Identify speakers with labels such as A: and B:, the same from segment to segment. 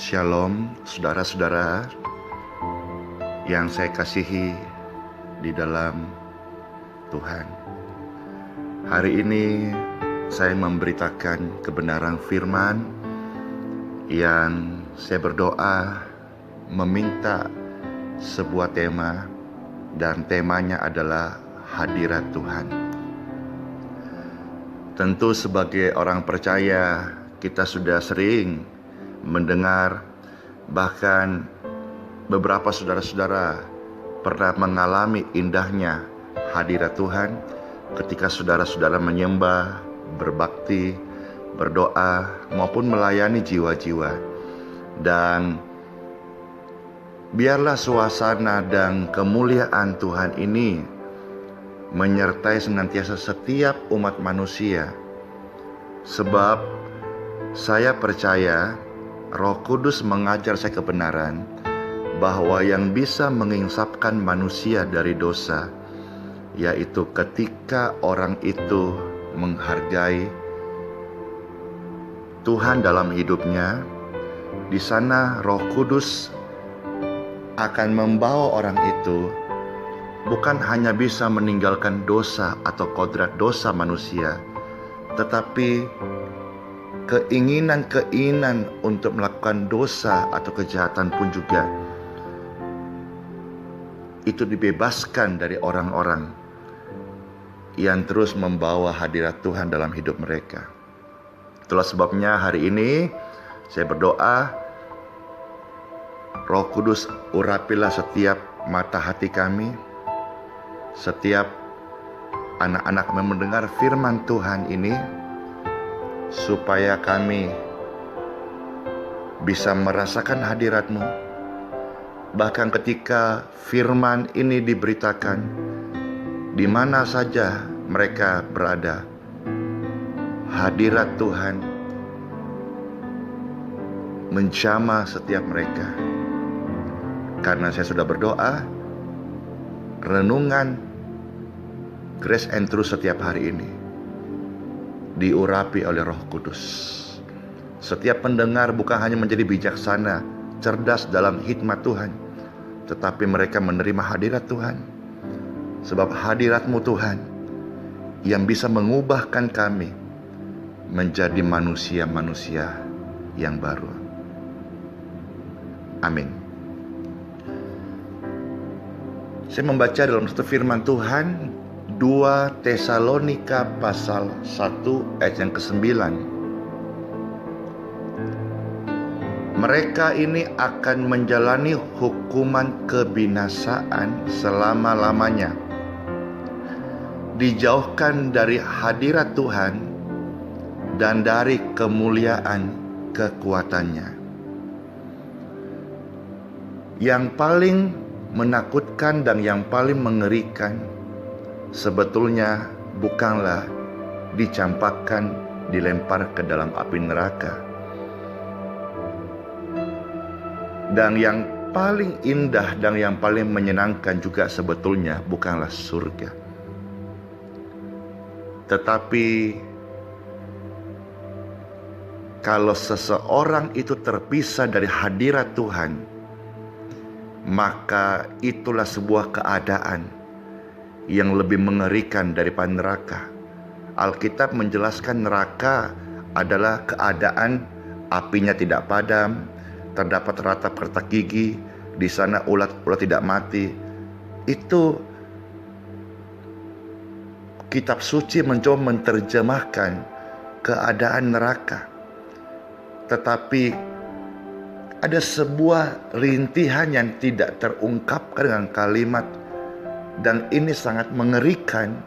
A: Shalom, saudara-saudara yang saya kasihi di dalam Tuhan. Hari ini saya memberitakan kebenaran firman yang saya berdoa meminta sebuah tema, dan temanya adalah hadirat Tuhan. Tentu sebagai orang percaya, kita sudah sering mendengar, bahkan beberapa saudara-saudara pernah mengalami indahnya hadirat Tuhan ketika saudara-saudara menyembah, berbakti, berdoa, maupun melayani jiwa-jiwa. Dan biarlah suasana dan kemuliaan Tuhan ini menyertai senantiasa setiap umat manusia. Sebab saya percaya Roh Kudus mengajar saya kebenaran bahwa yang bisa menginsafkan manusia dari dosa, yaitu ketika orang itu menghargai Tuhan dalam hidupnya. Di sana Roh Kudus akan membawa orang itu bukan hanya bisa meninggalkan dosa atau kodrat dosa manusia, tetapi keinginan untuk melakukan dosa atau kejahatan pun juga itu dibebaskan dari orang-orang yang terus membawa hadirat Tuhan dalam hidup mereka. Itulah sebabnya hari ini saya berdoa, Roh Kudus urapilah setiap mata hati kami, setiap anak-anak mendengar firman Tuhan ini, supaya kami bisa merasakan hadirat-Mu. Bahkan ketika firman ini diberitakan, di mana saja mereka berada, hadirat Tuhan menjamah setiap mereka. Karena saya sudah berdoa, renungan Grace and Truth setiap hari ini diurapi oleh Roh Kudus. Setiap pendengar bukan hanya menjadi bijaksana, cerdas dalam hikmat Tuhan, tetapi mereka menerima hadirat Tuhan. Sebab hadirat-Mu Tuhan yang bisa mengubahkan kami menjadi manusia-manusia yang baru. Amin. Saya membaca dalam satu firman Tuhan 2 Tesalonika pasal 1 ayat yang ke-9. Mereka ini akan menjalani hukuman kebinasaan selama-lamanya, dijauhkan dari hadirat Tuhan dan dari kemuliaan kekuatannya. Yang paling menakutkan dan yang paling mengerikan sebetulnya bukanlah dicampakkan, dilempar ke dalam api neraka. Dan yang paling indah dan yang paling menyenangkan juga sebetulnya bukanlah surga. Tetapi kalau seseorang itu terpisah dari hadirat Tuhan, maka itulah sebuah keadaan yang lebih mengerikan daripada neraka. Alkitab menjelaskan neraka adalah keadaan apinya tidak padam, terdapat ratap retak gigi, di sana ulat-ulat tidak mati. Itu kitab suci mencoba menerjemahkan keadaan neraka. Tetapi ada sebuah rintihan yang tidak terungkapkan dengan kalimat, dan ini sangat mengerikan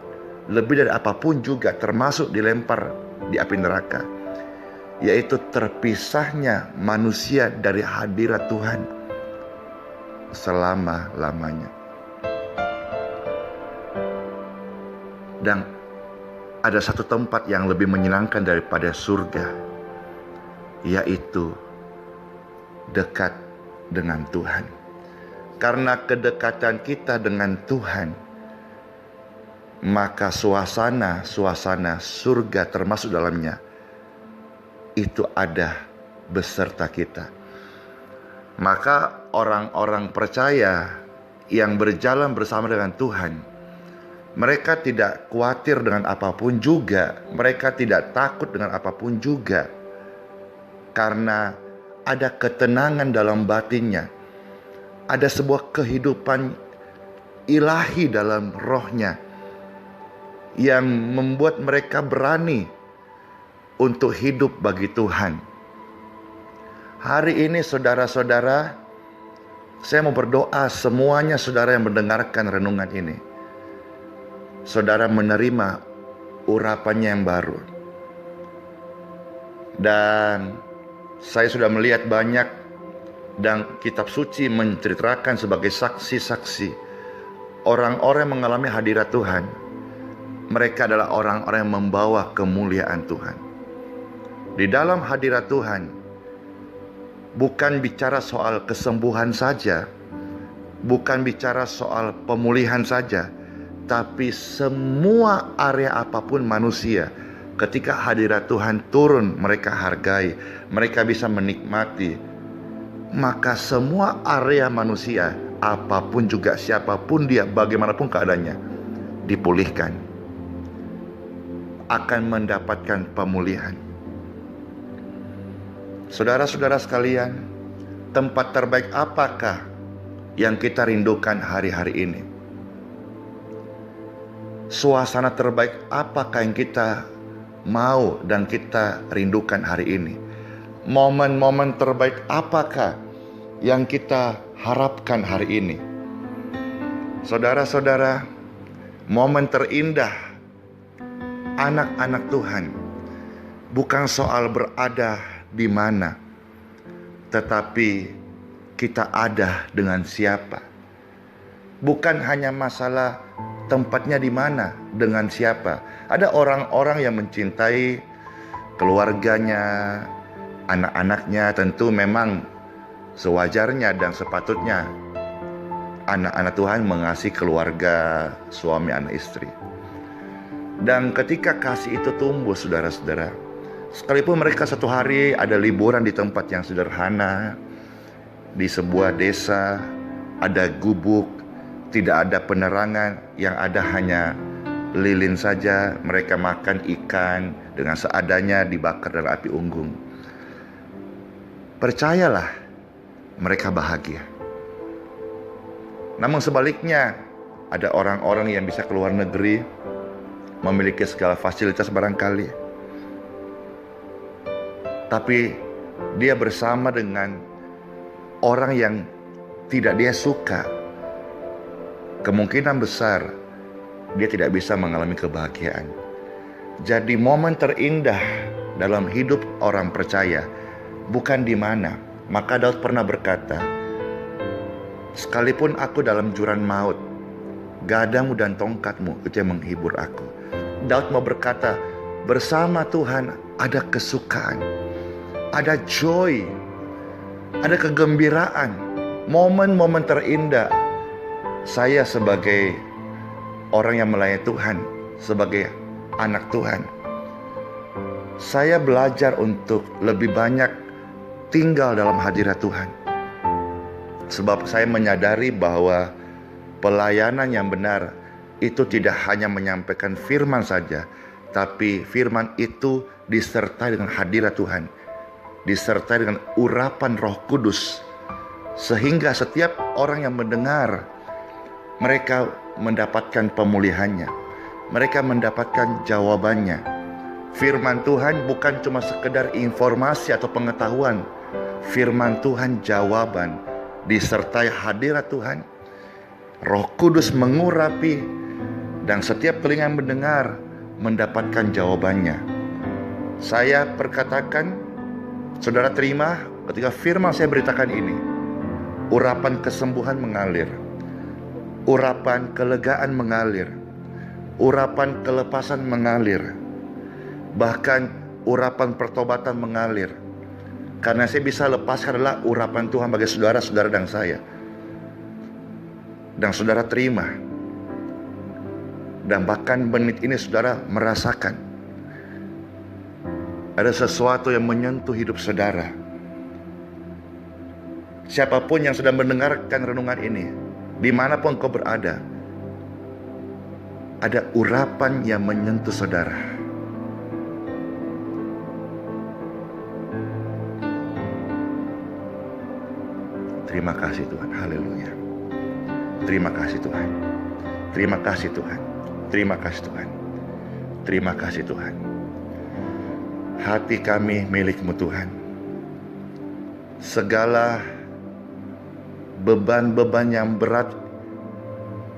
A: lebih dari apapun juga, termasuk dilempar di api neraka, yaitu terpisahnya manusia dari hadirat Tuhan selama-lamanya. Dan ada satu tempat yang lebih menyenangkan daripada surga, yaitu dekat dengan Tuhan. Karena kedekatan kita dengan Tuhan, maka suasana surga termasuk dalamnya itu ada beserta kita. Maka orang-orang percaya yang berjalan bersama dengan Tuhan, mereka tidak khawatir dengan apapun juga, mereka tidak takut dengan apapun juga, karena ada ketenangan dalam batinnya, ada sebuah kehidupan ilahi dalam rohnya yang membuat mereka berani untuk hidup bagi Tuhan. Hari ini saudara-saudara, saya mau berdoa semuanya saudara yang mendengarkan renungan ini, saudara menerima urapannya yang baru. Dan saya sudah melihat banyak dan kitab suci menceritakan sebagai saksi-saksi orang-orang yang mengalami hadirat Tuhan. Mereka adalah orang-orang yang membawa kemuliaan Tuhan. Di dalam hadirat Tuhan, bukan bicara soal kesembuhan saja, bukan bicara soal pemulihan saja, tapi semua area apapun manusia, ketika hadirat Tuhan turun, mereka hargai, mereka bisa menikmati. Maka semua area manusia, apapun juga, siapapun dia, bagaimanapun keadaannya, dipulihkan, akan mendapatkan pemulihan. Saudara-saudara sekalian, tempat terbaik apakah yang kita rindukan hari-hari ini? Suasana terbaik apakah yang kita mau dan kita rindukan hari ini? Momen-momen terbaik apakah yang kita harapkan hari ini? Saudara-saudara, momen terindah anak-anak Tuhan bukan soal berada di mana, tetapi kita ada dengan siapa. Bukan hanya masalah tempatnya di mana, dengan siapa. Ada orang-orang yang mencintai keluarganya, anak-anaknya. Tentu memang sewajarnya dan sepatutnya anak-anak Tuhan mengasihi keluarga, suami, anak, istri. Dan ketika kasih itu tumbuh, saudara-saudara, sekalipun mereka satu hari ada liburan di tempat yang sederhana, di sebuah desa, ada gubuk, tidak ada penerangan, yang ada hanya lilin saja, mereka makan ikan dengan seadanya dibakar dalam api unggun. Percayalah, mereka bahagia. Namun sebaliknya, ada orang-orang yang bisa keluar negeri, memiliki segala fasilitas barangkali, tapi dia bersama dengan orang yang tidak dia suka. Kemungkinan besar dia tidak bisa mengalami kebahagiaan. Jadi momen terindah dalam hidup orang percaya bukan di mana. Maka Daud pernah berkata, sekalipun aku dalam jurang maut, gadamu dan tongkatmu itu yang menghibur aku. Daud mau berkata, bersama Tuhan ada kesukaan, ada joy, ada kegembiraan, momen-momen terindah. Saya sebagai orang yang melayani Tuhan, sebagai anak Tuhan, saya belajar untuk lebih banyak tinggal dalam hadirat Tuhan. Sebab saya menyadari bahwa pelayanan yang benar itu tidak hanya menyampaikan firman saja, tapi firman itu disertai dengan hadirat Tuhan, disertai dengan urapan Roh Kudus, sehingga setiap orang yang mendengar, mereka mendapatkan pemulihannya, mereka mendapatkan jawabannya. Firman Tuhan bukan cuma sekedar informasi atau pengetahuan. Firman Tuhan jawaban, disertai hadirat Tuhan. Roh Kudus mengurapi, dan setiap telinga yang mendengar mendapatkan jawabannya. Saya perkatakan, saudara terima ketika firman saya beritakan ini. Urapan kesembuhan mengalir, urapan kelegaan mengalir, urapan kelepasan mengalir, bahkan urapan pertobatan mengalir. Karena saya bisa lepaskan adalah urapan Tuhan bagi saudara-saudara dan saya. Dan saudara terima. Dan bahkan menit ini saudara merasakan ada sesuatu yang menyentuh hidup saudara. siapapun yang sedang mendengarkan renungan ini, dimanapun kau berada, ada urapan yang menyentuh saudara. Terima kasih Tuhan, haleluya. Terima kasih Tuhan. Terima kasih Tuhan. Terima kasih Tuhan. Terima kasih Tuhan. Hati kami milik-Mu Tuhan. Segala beban-beban yang berat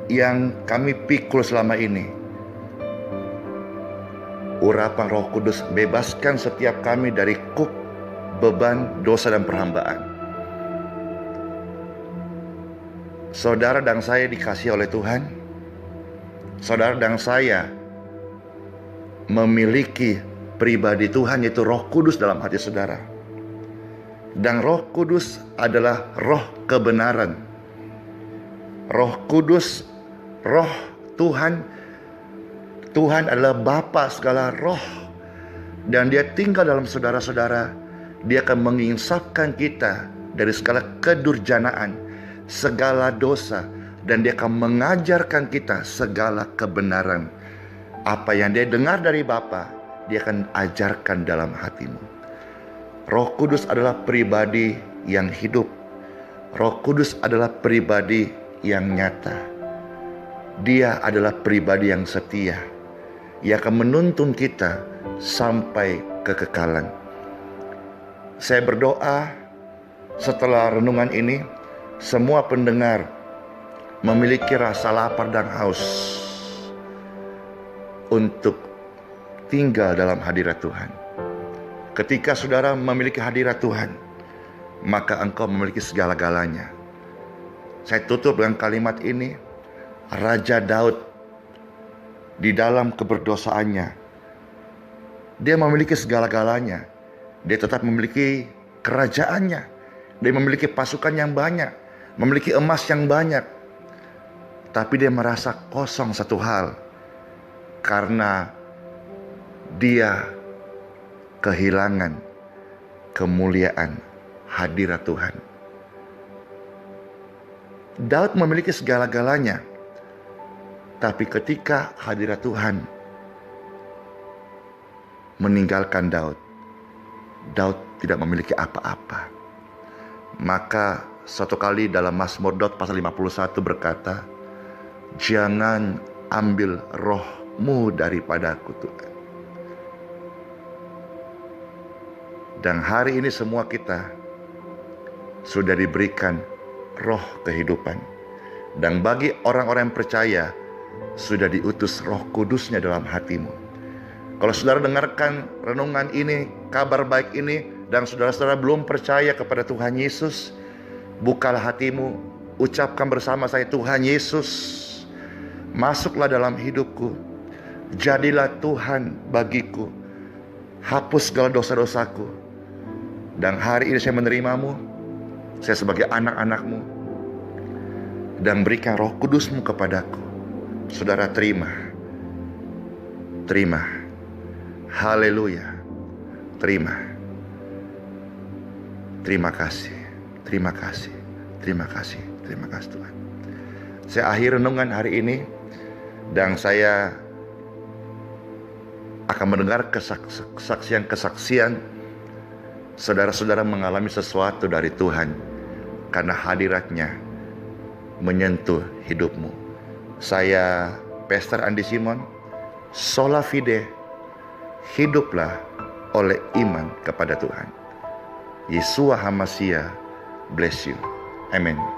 A: yang kami pikul selama ini, urapan Roh Kudus bebaskan setiap kami dari kuk beban dosa dan perhambaan. Saudara dan saya dikasihi oleh Tuhan. Saudara dan saya memiliki pribadi Tuhan, yaitu Roh Kudus dalam hati saudara. Dan Roh Kudus adalah roh kebenaran. Roh Kudus, roh Tuhan. Tuhan adalah Bapa segala roh. Dan Dia tinggal dalam saudara-saudara. Dia akan menginsafkan kita dari segala kedurjanaan, segala dosa, dan Dia akan mengajarkan kita segala kebenaran. Apa yang Dia dengar dari Bapa, Dia akan ajarkan dalam hatimu. Roh Kudus adalah pribadi yang hidup. Roh Kudus adalah pribadi yang nyata. Dia adalah pribadi yang setia. Ia akan menuntun kita sampai kekekalan. Saya berdoa setelah renungan ini, semua pendengar memiliki rasa lapar dan haus untuk tinggal dalam hadirat Tuhan. Ketika saudara memiliki hadirat Tuhan, maka engkau memiliki segala-galanya. Saya tutup dengan kalimat ini. Raja Daud di dalam keberdosaannya, dia memiliki segala-galanya. Dia tetap memiliki kerajaannya. Dia memiliki pasukan yang banyak, memiliki emas yang banyak. Tapi dia merasa kosong satu hal, karena dia kehilangan kemuliaan hadirat Tuhan. Daud memiliki segala-galanya, tapi ketika hadirat Tuhan meninggalkan Daud, Daud tidak memiliki apa-apa. Maka suatu kali dalam Mazmur Daud pasal 51 berkata, "Jangan ambil rohmu daripadaku Tuhan." Dan hari ini semua kita sudah diberikan roh kehidupan. Dan bagi orang-orang yang percaya, sudah diutus Roh Kudusnya dalam hatimu. Kalau saudara dengarkan renungan ini, kabar baik ini, dan saudara-saudara belum percaya kepada Tuhan Yesus, bukalah hatimu, ucapkan bersama saya, "Tuhan Yesus, masuklah dalam hidupku. Jadilah Tuhan bagiku. Hapus segala dosa-dosaku. Dan hari ini saya menerimamu, saya sebagai anak-anakmu, dan berikan Roh Kudusmu kepadaku." Saudara terima. Terima. Haleluya. Terima. Terima kasih. Terima kasih. Terima kasih. Terima kasih Tuhan. Saya akhiri renungan hari ini, dan saya akan mendengar kesaksian-kesaksian saudara-saudara mengalami sesuatu dari Tuhan karena hadiratnya menyentuh hidupmu. Saya Pastor Andi Simon, sola fide, hiduplah oleh iman kepada Tuhan. Yeshua HaMashiach bless you. Amen.